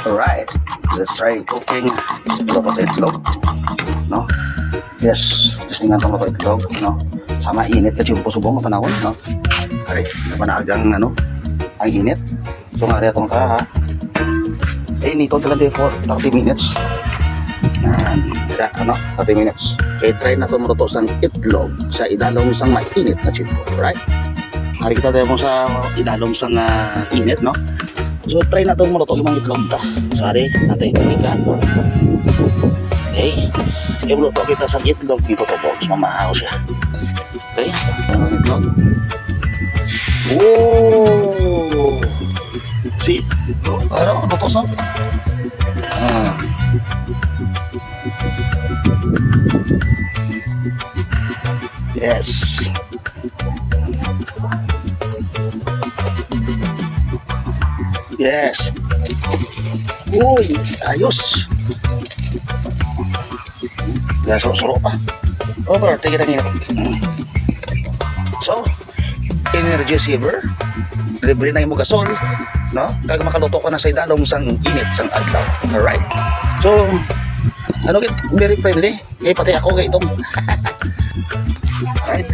Alright, let's try cooking loko itlog. No? Yes, testingan tong loko itlog. No? Sama init kasi yung pusubong na panahon. No? Alright, napanagang ang init. So nga rin itong ka ha. Nito talaga for 30 minutes. Yan, 30 minutes. Okay, try na itong maruto sang itlog sa idalong sang mainit na chipo. Alright? Hari kita tayo mo sa idalong sang init, no? So, try na itong maruto yung itlog ta. Sorry, natin ito. Okay. I-maluto kita sa itlog dito to box. Mamahaw siya. Okay. Ang itlog. Oh! See? Ano to sa? Yes. Yes. Uy, ayos. Ya, suro pa. Oh, pero tigil na So, energy saver. Libre na yung gasol. No? Kag makaluto ka na sa idalong sang init, sang adlaw. Alright? So, very friendly. Eh, pati ako kay itong. Alright?